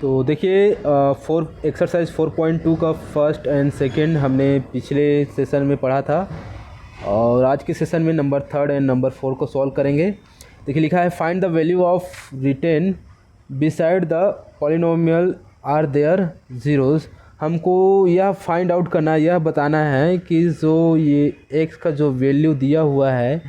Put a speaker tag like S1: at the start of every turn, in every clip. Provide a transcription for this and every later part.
S1: तो देखिए एक्सरसाइज 4.2 का फर्स्ट एंड सेकंड हमने पिछले सेशन में पढ़ा था और आज के सेशन में नंबर थर्ड एंड नंबर 4 को सॉल्व करेंगे। देखिए लिखा है find the value of written beside the polynomial are their zeros. हमको यह फाइंड आउट करना, यह बताना है कि जो ये x का जो वैल्यू दिया हुआ है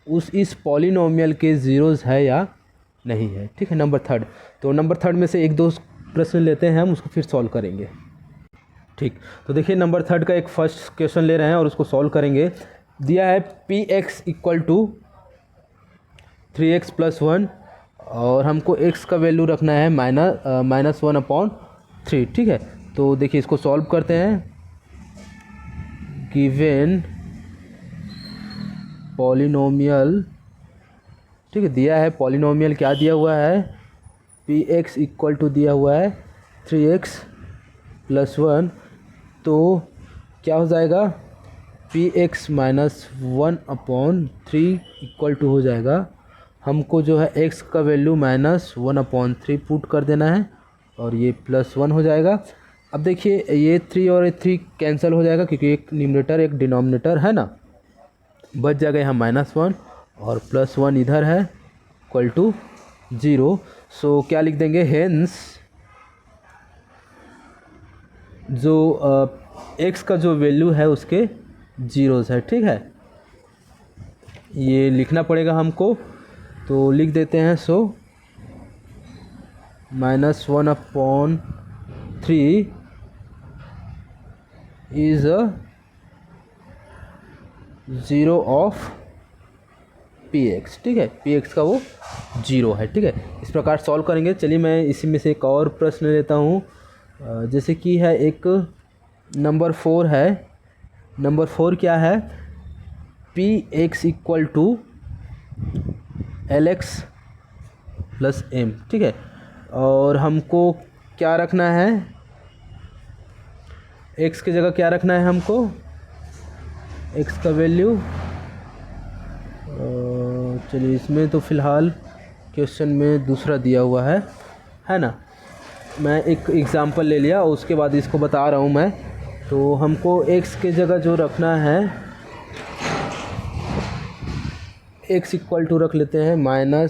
S1: इस पॉलिनोमियल के ज़ीरोज़ है या नहीं है। ठीक है, नंबर थर्ड। तो नंबर थर्ड में से एक दो प्रश्न लेते हैं हम, उसको फिर सॉल्व करेंगे। ठीक, तो देखिए नंबर थर्ड का एक फर्स्ट क्वेश्चन ले रहे हैं और उसको सॉल्व करेंगे। दिया है p x equal to 3x + 1 और हमको x का वैल्यू रखना है -1/3। ठीक है, तो देखिए इसको सॉल्व करते हैं। गिवन पॉलिनोमियल, ठीक है, दिया है पॉलिनोमियल, क्या दिया हुआ है, पी एक्स इक्वल टू दिया हुआ है 3x + 1। तो क्या हो जाएगा, पी एक्स -1/3 इक्वल टू हो जाएगा, हमको जो है x का वैल्यू -1/3 पुट कर देना है और ये +1 हो जाएगा। अब देखिए ये 3 और 3 कैंसिल हो जाएगा क्योंकि एक न्यूमरेटर एक डिनोमिनेटर है ना, बच जाएगा यहाँ -1 और +1 इधर है इक्वल टू 0। सो क्या लिख देंगे, हेंस जो x का जो वैल्यू है उसके ज़ीरोज़ है। ठीक है, ये लिखना पड़ेगा हमको, तो लिख देते हैं। सो -1/3 is a 0 of P x. ठीक है, पी एक्स का वो 0 है। ठीक है, इस प्रकार सॉल्व करेंगे। चलिए मैं इसी में से एक और प्रश्न लेता हूँ, जैसे कि है एक नंबर 4 है। नंबर 4 क्या है, p x equal to LX + M। ठीक है, और हमको क्या रखना है, x की जगह क्या रखना है हमको, x का वैल्यू, चलिए इसमें तो फ़िलहाल क्वेश्चन में दूसरा दिया हुआ है ना। मैं एक एग्ज़ाम्पल ले लिया और उसके बाद इसको बता रहा हूँ मैं। तो हमको x की जगह जो रखना है, x इक्वल टू रख लेते हैं -m/l,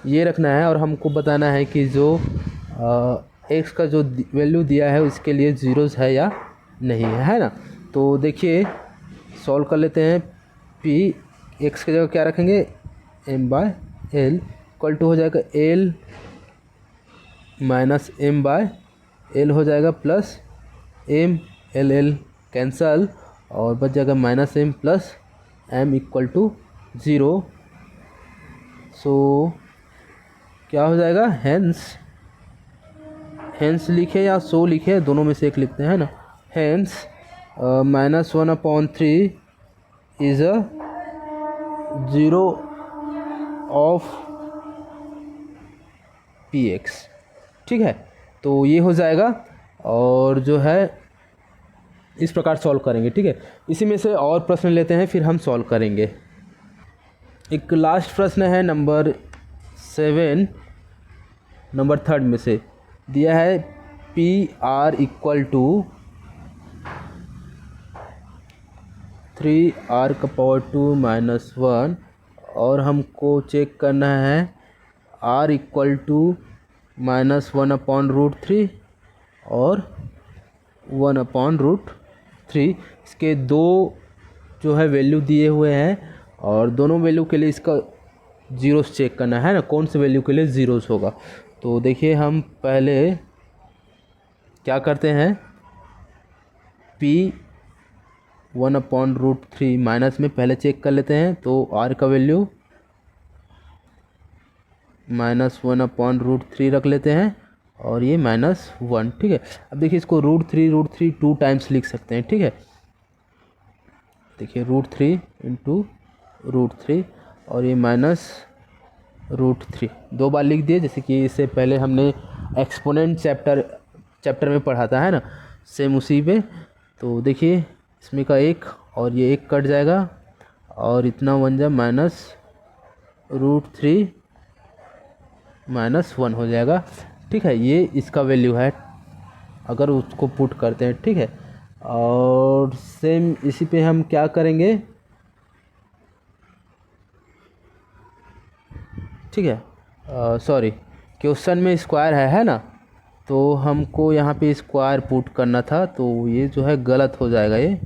S1: ये रखना है। और हमको बताना है कि जो x का जो वैल्यू दिया है उसके लिए ज़ीरोज़ है या नहीं है ना। तो देखिए सॉल्व कर लेते हैं। p x की जगह क्या रखेंगे, m/l इक्वल टू हो जाएगा l -m/l हो जाएगा प्लस m, l कैंसल और बच जाएगा -m + m इक्वल टू 0। सो क्या हो जाएगा, हेंस लिखे या सो लिखे, दोनों में से एक लिखते हैं ना। Hence -1/3 is a 0 of P x. ठीक है, तो ये हो जाएगा और जो है इस प्रकार सॉल्व करेंगे। ठीक है, इसी में से और प्रश्न लेते हैं फिर हम सॉल्व करेंगे। एक लास्ट प्रश्न है नंबर 7, नंबर थर्ड में से दिया है P R equal to 3r⁻² - 1 और हमको चेक करना है r इक्वल टू -1/√3 और 1/√3। इसके दो जो है वैल्यू दिए हुए हैं और दोनों वैल्यू के लिए इसका ज़ीरोस चेक करना है ना, कौन से वैल्यू के लिए ज़ीरोस होगा। तो देखिए हम पहले क्या करते हैं, p 1/√3 माइनस में पहले चेक कर लेते हैं। तो r का वैल्यू -1/√3 रख लेते हैं और ये -1। ठीक है, अब देखिए इसको √3 2 टाइम्स लिख सकते हैं। ठीक है, देखिए √3 × √3 और ये -√3 दो बार लिख दिए, जैसे कि इससे पहले हमने एक्सपोनेंट चैप्टर में पढ़ा था, है ना, सेम उसी पे। तो देखिए इसमें का एक और ये एक कट जाएगा और इतना बन जाए -√3 -1 हो जाएगा। ठीक है, ये इसका वैल्यू है अगर उसको पुट करते हैं। ठीक है, और सेम इसी पे हम क्या करेंगे, ठीक है, सॉरी, क्वेश्चन में स्क्वायर है ना, तो हमको यहाँ पे स्क्वायर पुट करना था, तो ये जो है गलत हो जाएगा, ये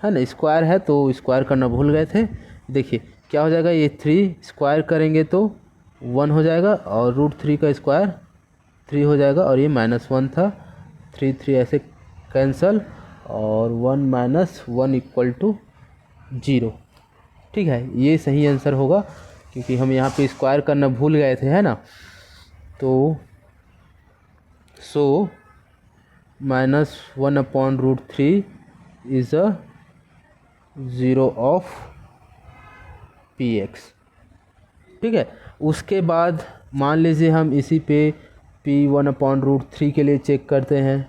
S1: है ना, स्क्वायर है तो स्क्वायर करना भूल गए थे। देखिए क्या हो जाएगा, ये 3 स्क्वायर करेंगे तो 1 हो जाएगा, और √3 का स्क्वायर 3 हो जाएगा, और ये -1 था, 3 3 ऐसे कैंसल, और 1 - 1 = 0। ठीक है, ये सही आंसर होगा, क्योंकि हम यहाँ पे स्क्वायर करना भूल गए थे, है ना। तो सो -1/√3 इज़ अ 0 ऑफ px। ठीक है, उसके बाद मान लीजिए हम इसी पे p1/√3 के लिए चेक करते हैं।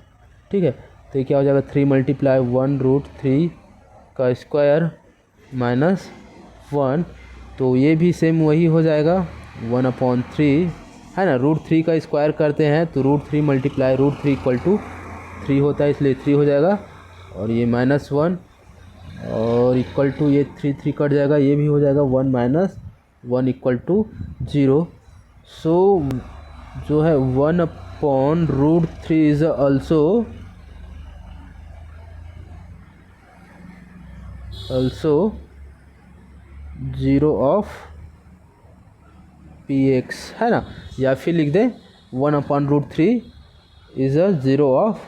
S1: ठीक है, तो ये क्या हो जाएगा, 3 × 1√3 का स्क्वायर -1, तो ये भी सेम वही हो जाएगा 1/3, है ना। √3 का स्क्वायर करते हैं तो √3 × √3 = 3 होता है, इसलिए 3 हो जाएगा, और ये -1 और इक्वल टू ये 3 3 कट जाएगा, ये भी हो जाएगा 1 - 1 = 0। सो जो है 1/√3 इज also 0 ऑफ px, है ना, या फिर लिख दें 1/√3 इज़ अ 0 ऑफ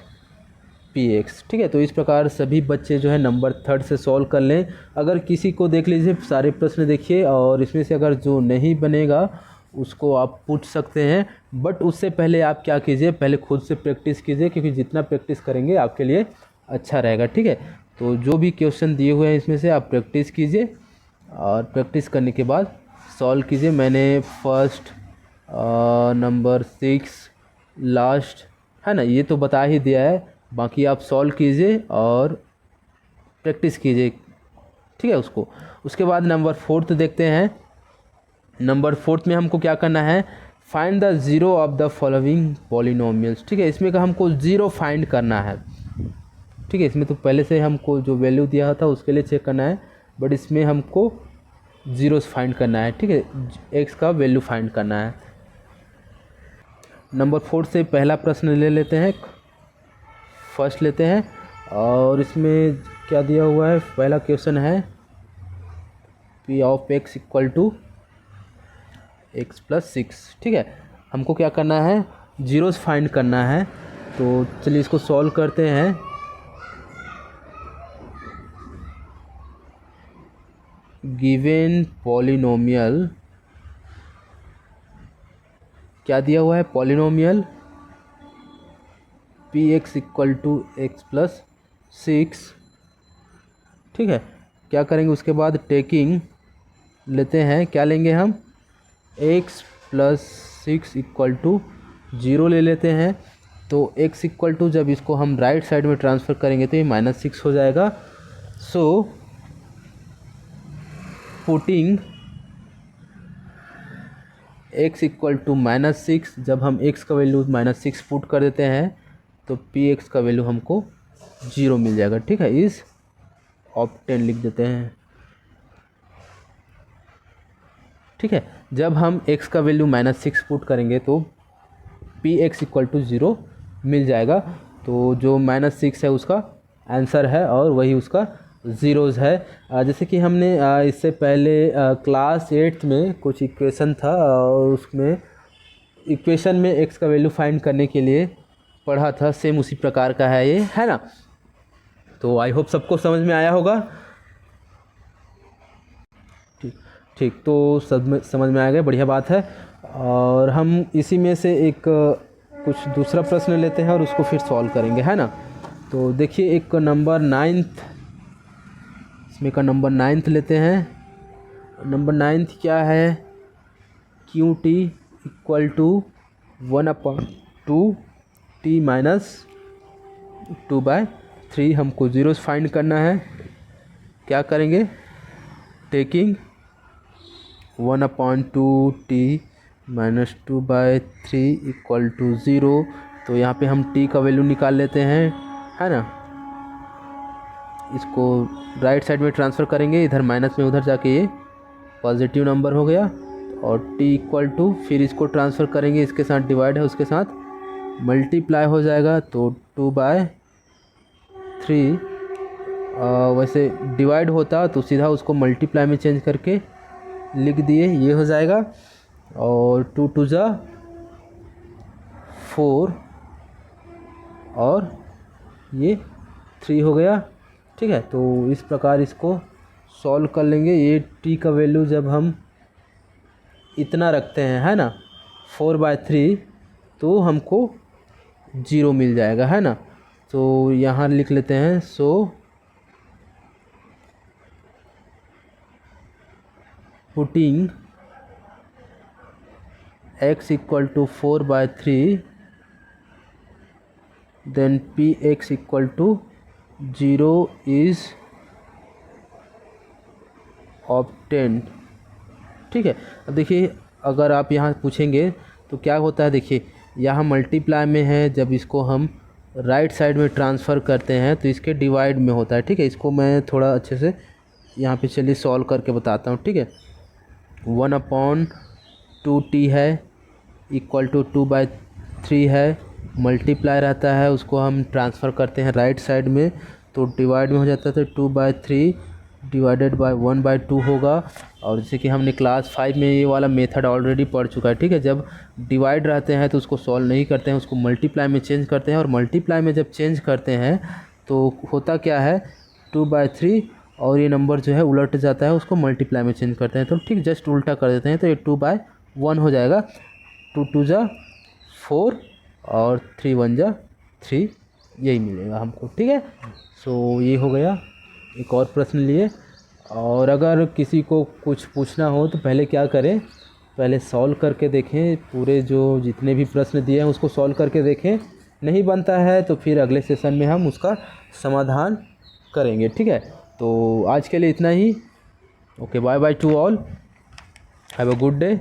S1: px। ठीक है, तो इस प्रकार सभी बच्चे जो है नंबर 3 से सॉल्व कर लें। अगर किसी को देख लीजिए सारे प्रश्न देखिए, और इसमें से अगर जो नहीं बनेगा उसको आप पूछ सकते हैं, बट उससे पहले आप क्या कीजिए, पहले खुद से प्रैक्टिस कीजिए, क्योंकि जितना प्रैक्टिस करेंगे आपके लिए अच्छा रहेगा। ठीक है, तो जो भी क्वेश्चन दिए हुए हैं इसमें से आप प्रैक्टिस कीजिए, और प्रैक्टिस करने के बाद सॉल्व कीजिए। मैंने फर्स्ट, नंबर 6, लास्ट, है ना, ये तो बता ही दिया है, बाकी आप सॉल्व कीजिए और प्रैक्टिस कीजिए। ठीक है, उसके बाद नंबर 4 देखते हैं। नंबर 4 में हमको क्या करना है, find the 0 of the following polynomials. ठीक है, इसमें का हमको 0 फाइंड करना है। ठीक है, इसमें तो पहले से हमको जो वैल्यू दिया था उसके लिए चेक करना है, बट इसमें हमको जीरोस फाइंड करना है। ठीक है, एक्स का वैल्यू फाइंड करना है। नंबर 4 से पहला प्रश्न ले लेते हैं, फर्स्ट लेते हैं, और इसमें क्या दिया हुआ है, पहला क्वेश्चन है p ऑफ x = x + 6। ठीक है, हमको क्या करना है, जीरोस फाइंड करना है, तो चलिए इसको सॉल्व करते हैं। गिवन पॉलिनोमियल क्या दिया हुआ है, पॉलिनोमियल px = x + 6। ठीक है, क्या करेंगे उसके बाद, टेकिंग लेते हैं, क्या लेंगे हम, x + 6 = 0 ले लेते हैं। तो x = जब इसको हम राइट साइड में ट्रांसफ़र करेंगे तो ये -6 हो जाएगा। सो पुटिंग x = -6, जब हम x का वैल्यू -6 पुट कर देते हैं तो px का वैल्यू हमको 0 मिल जाएगा। ठीक है, इस ऑप्टेन लिख देते हैं। ठीक है, जब हम x का वैल्यू -6 पुट करेंगे तो px = 0 मिल जाएगा। तो जो -6 है उसका आंसर है, और वही उसका ज़ीरोज़ है। जैसे कि हमने इससे पहले क्लास 8 में कुछ इक्वेशन था, और उसमें इक्वेशन में x का वैल्यू फाइंड करने के लिए पढ़ा था, सेम उसी प्रकार का है ये, है ना। तो आई होप सबको समझ में आया होगा। ठीक, तो समझ में आ गया, बढ़िया बात है। और हम इसी में से एक कुछ दूसरा प्रश्न लेते हैं और उसको फिर सॉल्व करेंगे, है ना। तो देखिए, एक नंबर 9th, इसमें का नंबर 9th लेते हैं। नंबर 9th क्या है, QT = 1/2 t - 2/3। हमको जीरोस फाइंड करना है। क्या करेंगे, टेकिंग 1/2 t -2/3 इक्वल टू 0। तो यहाँ पे हम t का वैल्यू निकाल लेते हैं, है ना। इसको राइट साइड में ट्रांसफ़र करेंगे, इधर माइनस में उधर जाके ये पॉजिटिव नंबर हो गया। और t इक्वल टू, फिर इसको ट्रांसफ़र करेंगे, इसके साथ डिवाइड है उसके साथ मल्टीप्लाई हो जाएगा, तो 2/3। वैसे डिवाइड होता तो सीधा उसको मल्टीप्लाई में चेंज करके लिख दिए, ये हो जाएगा। और 2 2 जा 4 और ये 3 हो गया, ठीक है। तो इस प्रकार इसको सॉल्व कर लेंगे। ये t का वैल्यू जब हम इतना रखते हैं, है ना, 4/3, तो हमको 0 मिल जाएगा, है ना। तो यहाँ लिख लेते हैं, so putting x equal to 4/3 then px equal to 0 is obtained, ठीक है। अब देखिए, अगर आप यहाँ पूछेंगे तो क्या होता है, देखिए यहाँ मल्टीप्लाई में है, जब इसको हम राइट साइड में ट्रांसफ़र करते हैं तो इसके डिवाइड में होता है, ठीक है। इसको मैं थोड़ा अच्छे से यहाँ पे चलिए सॉल्व करके बताता हूँ, ठीक है। 1/2t है इक्वल टू 2/3 है, मल्टीप्लाई रहता है, उसको हम ट्रांसफ़र करते हैं राइट साइड में तो डिवाइड में हो जाता है, तो 2/3 डिवाइडेड बाय 1/2 होगा। और जैसे कि हमने क्लास 5 में ये वाला मेथड ऑलरेडी पढ़ चुका है, ठीक है। जब डिवाइड रहते हैं तो उसको सॉल्व नहीं करते हैं, उसको मल्टीप्लाई में चेंज करते हैं। और मल्टीप्लाई में जब चेंज करते हैं तो होता क्या है, 2/3 और ये नंबर जो है उलट जाता है, उसको मल्टीप्लाई में चेंज करते हैं, तो ठीक जस्ट उल्टा कर देते हैं, तो ये 2/1 हो जाएगा। 2 2 जा 4 और 3 1 जा 3, यही मिलेगा हमको, ठीक है। सो ये हो गया। एक और प्रश्न लिए, और अगर किसी को कुछ पूछना हो तो पहले क्या करें, पहले सॉल्व करके देखें, पूरे जो जितने भी प्रश्न दिए हैं उसको सॉल्व करके देखें। नहीं बनता है तो फिर अगले सेशन में हम उसका समाधान करेंगे, ठीक है। तो आज के लिए इतना ही। Okay, bye bye to all, have a good day.